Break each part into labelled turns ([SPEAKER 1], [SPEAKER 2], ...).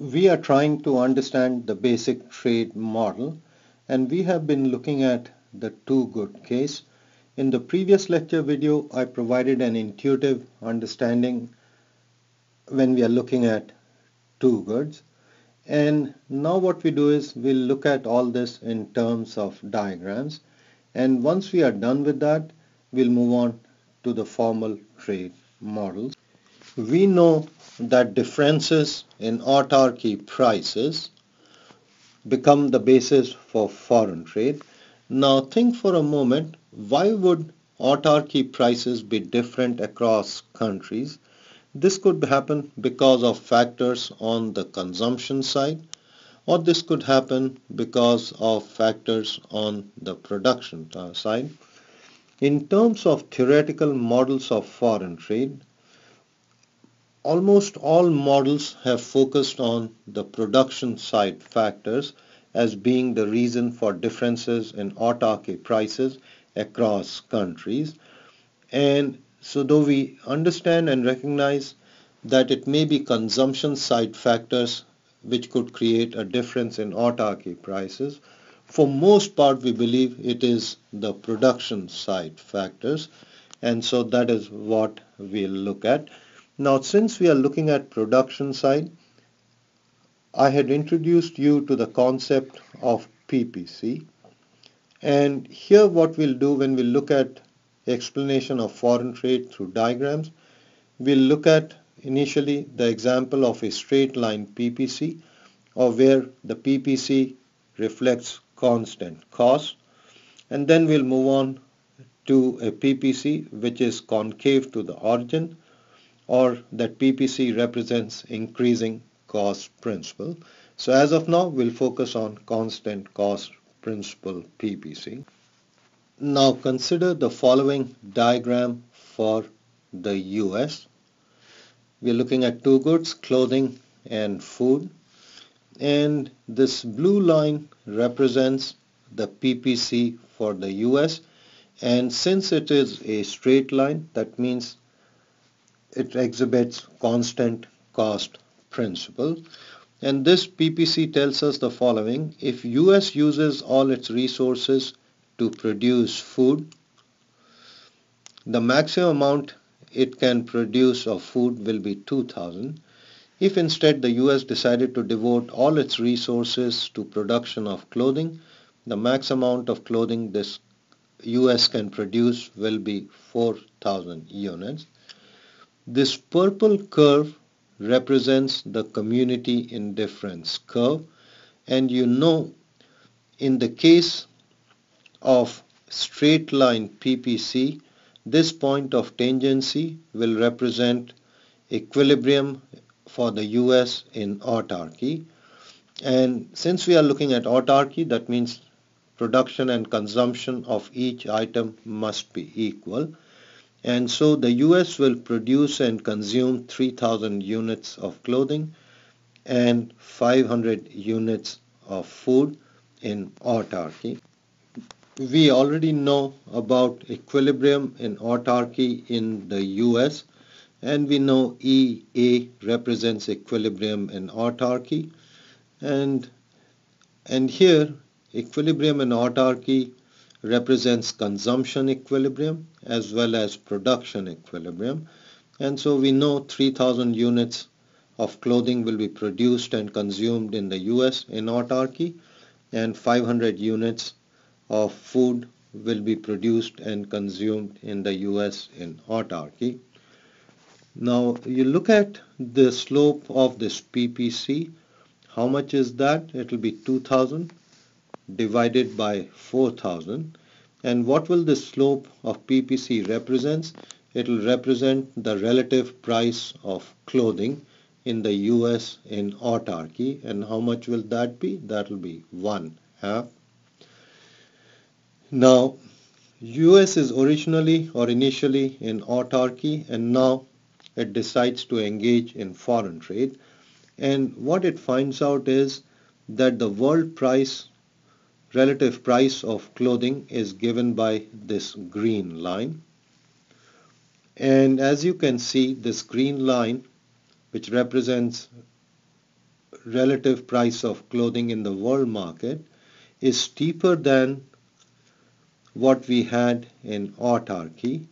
[SPEAKER 1] We are trying to understand the basic trade model, and we have been looking at the too good case. In the previous lecture video, I provided an intuitive understanding when we are looking at too goods. And now what we do is we'll look at all this in terms of diagrams. And once we are done with that, we'll move on to the formal trade models. We know that differences in autarky prices become the basis for foreign trade. Now think for a moment, why would autarky prices be different across countries? This could happen because of factors on the consumption side, or this could happen because of factors on the production side. In terms of theoretical models of foreign trade, almost all models have focused on the production side factors as being the reason for differences in autarky prices across countries. And so though we understand and recognize that it may be consumption side factors which could create a difference in autarky prices, for most part we believe it is the production side factors, and so that is what we'll look at. Now, since we are looking at production side, I had introduced you to the concept of PPC. And here what we'll do when we look at explanation of foreign trade through diagrams, we'll look at initially the example of a straight line PPC, or where the PPC reflects constant cost. And then we'll move on to a PPC which is concave to the origin, or that PPC represents increasing cost principle. So as of now, we'll focus on constant cost principle PPC. Now consider the following diagram for the US. We're looking at two goods, clothing and food. And this blue line represents the PPC for the US. And since it is a straight line, that means it exhibits constant cost principle. And this PPC tells us the following: if US uses all its resources to produce food, the maximum amount it can produce of food will be 2,000. If instead the US decided to devote all its resources to production of clothing, the max amount of clothing this US can produce will be 4,000 units. This purple curve represents the community indifference curve, and you know, in the case of straight line PPC, this point of tangency will represent equilibrium for the US in autarky. And since we are looking at autarky, that means production and consumption of each item must be equal. And so the US will produce and consume 3,000 units of clothing and 500 units of food in autarky. We already know about equilibrium in autarky in the US, and we know EA represents equilibrium in autarky. And here equilibrium in autarky represents consumption equilibrium as well as production equilibrium. And so we know 3,000 units of clothing will be produced and consumed in the US in autarky, and 500 units of food will be produced and consumed in the US in autarky. Now you look at the slope of this PPC. How much is that? It will be 2,000 divided by 4,000. And what will the slope of PPC represent? It will represent the relative price of clothing in the US in autarky. And how much will that be? That will be 1/2. Now, US is originally or initially in autarky, and now it decides to engage in foreign trade. And what it finds out is that the world price, relative price of clothing, is given by this green line. And as you can see, this green line, which represents relative price of clothing in the world market is steeper than what we had in autarky,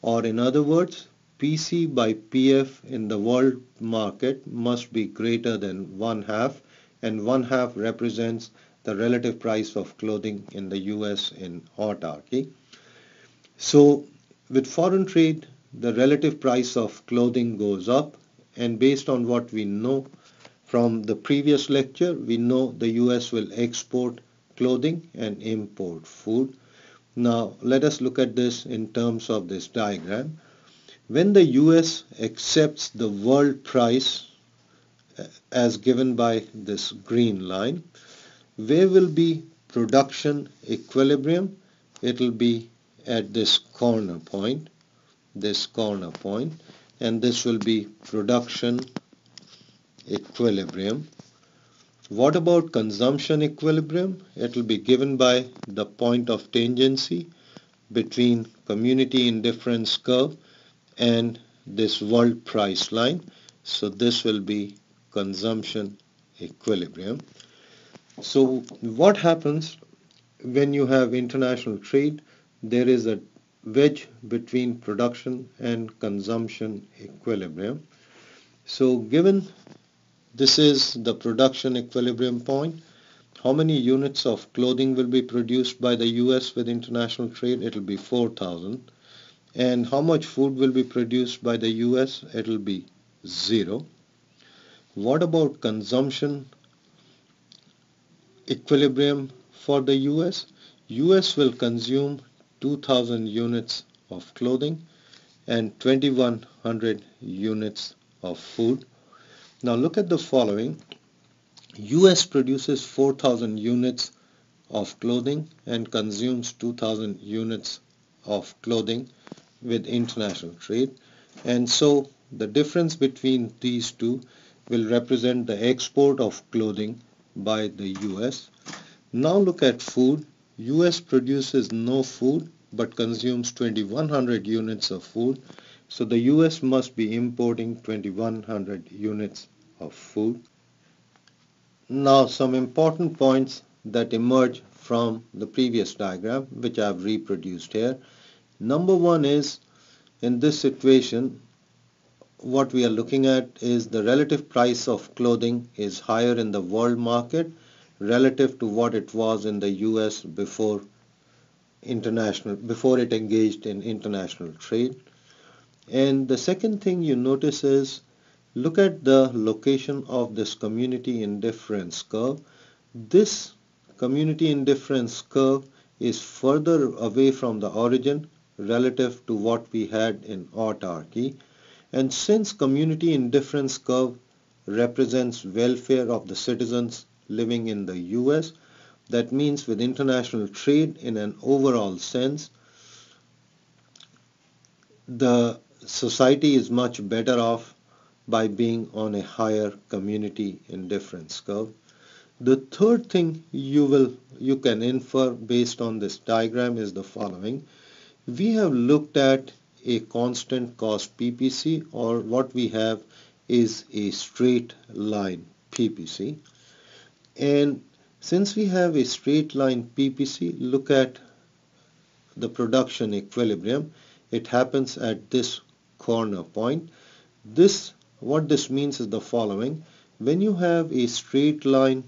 [SPEAKER 1] or in other words, PC by PF in the world market must be greater than 1/2, and 1/2 represents the relative price of clothing in the US in autarky. So with foreign trade, the relative price of clothing goes up, and based on what we know from the previous lecture, we know the US will export clothing and import food. Now let us look at this in terms of this diagram. When the US accepts the world price as given by this green line, where will be production equilibrium? It will be at this corner point, and this will be production equilibrium. What about consumption equilibrium? It will be given by the point of tangency between community indifference curve and this world price line. So this will be consumption equilibrium. So what happens when you have international trade? There is a wedge between production and consumption equilibrium. So given this is the production equilibrium point, how many units of clothing will be produced by the US with international trade? It will be 4,000. And how much food will be produced by the US? It will be 0. What about consumption equilibrium for the US? US will consume 2,000 units of clothing and 2,100 units of food. Now look at the following. US produces 4,000 units of clothing and consumes 2,000 units of clothing with international trade, and so the difference between these two will represent the export of clothing by the US. Now look at food. US produces no food but consumes 2,100 units of food, so the US must be importing 2,100 units of food. Now some important points that emerge from the previous diagram, which I have reproduced here. Number one is, in this situation, what we are looking at is the relative price of clothing is higher in the world market relative to what it was in the US before it engaged in international trade. And the second thing you notice is, look at the location of this community indifference curve. This community indifference curve is further away from the origin relative to what we had in autarky. And since community indifference curve represents welfare of the citizens living in the US, that means with international trade in an overall sense, the society is much better off by being on a higher community indifference curve. The third thing you can infer based on this diagram is the following. We have looked at a constant cost PPC, or what we have is a straight line PPC. And since we have a straight line PPC, look at the production equilibrium. It happens at this corner point. What this means is the following. When you have a straight line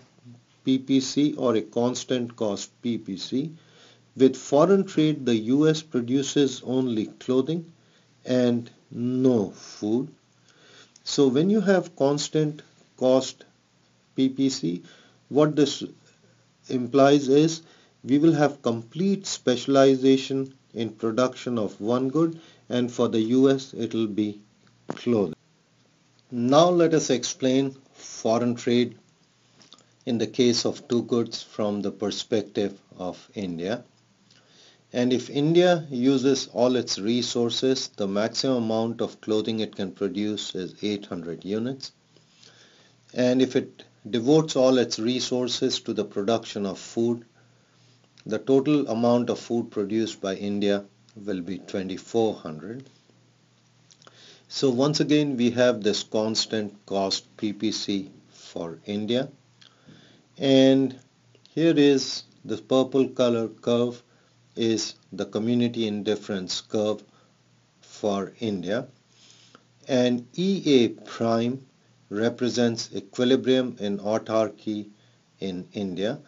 [SPEAKER 1] PPC or a constant cost PPC, with foreign trade, the US produces only clothing and no food. So when you have constant cost PPC, what this implies is we will have complete specialization in production of one good, and for the US it will be clothing. Now let us explain foreign trade in the case of two goods from the perspective of India. And if India uses all its resources, the maximum amount of clothing it can produce is 800 units. And if it devotes all its resources to the production of food, the total amount of food produced by India will be 2,400. So once again we have this constant cost PPC for India. And here is the purple color curve is the community indifference curve for India. And EA prime represents equilibrium in autarky in India.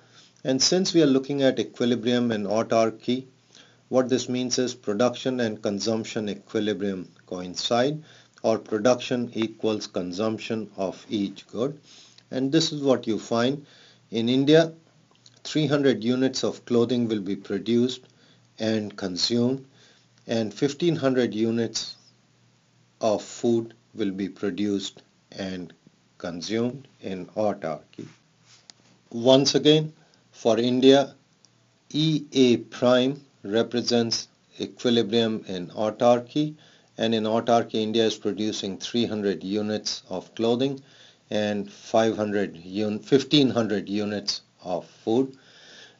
[SPEAKER 1] And since we are looking at equilibrium and autarky, what this means is production and consumption equilibrium coincide, or production equals consumption of each good. And this is what you find. In India, 300 units of clothing will be produced and consumed, and 1500 units of food will be produced and consumed in autarky. Once again, for India, EA prime represents equilibrium in autarky, and in autarky India is producing 300 units of clothing and 1500 units of food.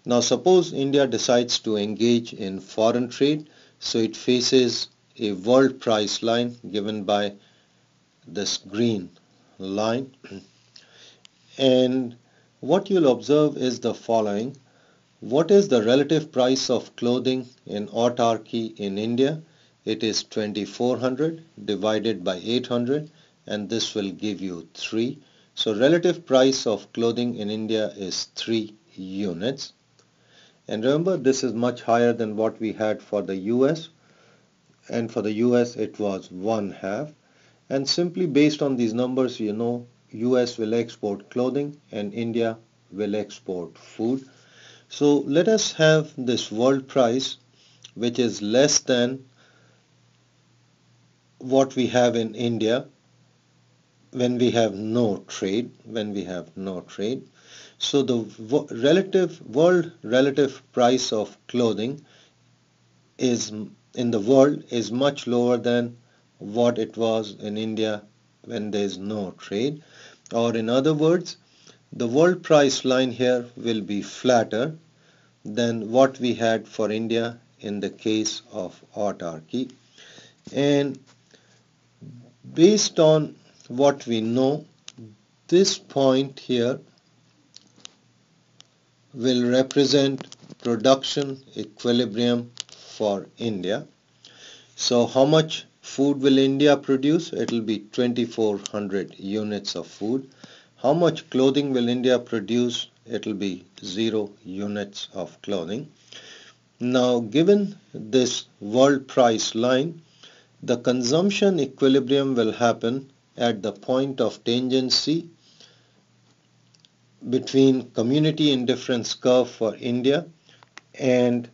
[SPEAKER 1] Now suppose India decides to engage in foreign trade, so it faces a world price line given by this green line, and what you'll observe is the following. What is the relative price of clothing in autarky in India? It is 2400 divided by 800, and this will give you 3. So relative price of clothing in India is 3 units. And remember, this is much higher than what we had for the US, and for the US it was 1/2. And simply based on these numbers, you know US will export clothing and India will export food. So let us have this world price which is less than what we have in India when we have no trade. So the world relative price of clothing is in the world is much lower than what it was in India when there is no trade. Or in other words, the world price line here will be flatter than what we had for India in the case of autarky. And based on what we know, this point here will represent production equilibrium for India. So how much food will India produce? It will be 2400 units of food. How much clothing will India produce? It will be 0 units of clothing. Now given this world price line, the consumption equilibrium will happen at the point of tangency between community indifference curve for India and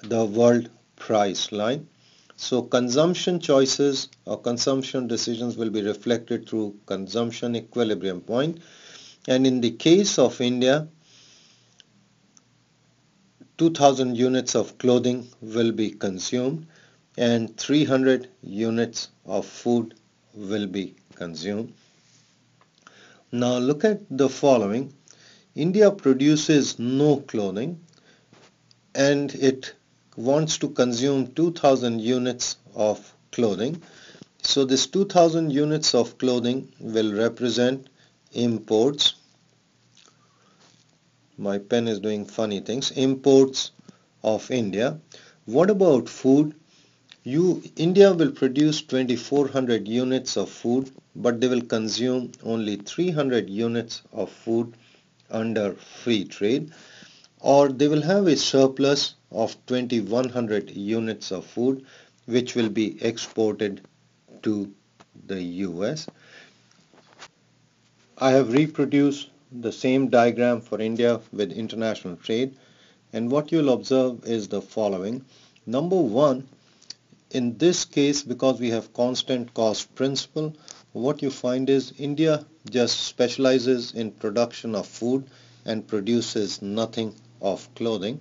[SPEAKER 1] the world price line. So consumption choices or consumption decisions will be reflected through consumption equilibrium point. And in the case of India, 2000 units of clothing will be consumed and 300 units of food will be consumed. Now look at the following. India produces no clothing and it wants to consume 2000 units of clothing. So this 2000 units of clothing will represent imports. My pen is doing funny things. Imports of India. What about food? India will produce 2400 units of food, but they will consume only 300 units of food under free trade, or they will have a surplus of 2100 units of food which will be exported to the US. I have reproduced the same diagram for India with international trade, and what you'll observe is the following. Number one, in this case, because we have constant cost principle, what you find is India just specializes in production of food and produces nothing of clothing.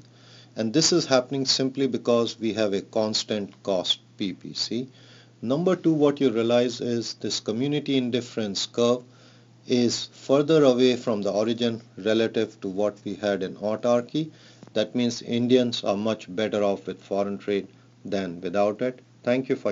[SPEAKER 1] And this is happening simply because we have a constant cost PPC. Number two, what you realize is this community indifference curve is further away from the origin relative to what we had in autarky. That means Indians are much better off with foreign trade than without it. Thank you for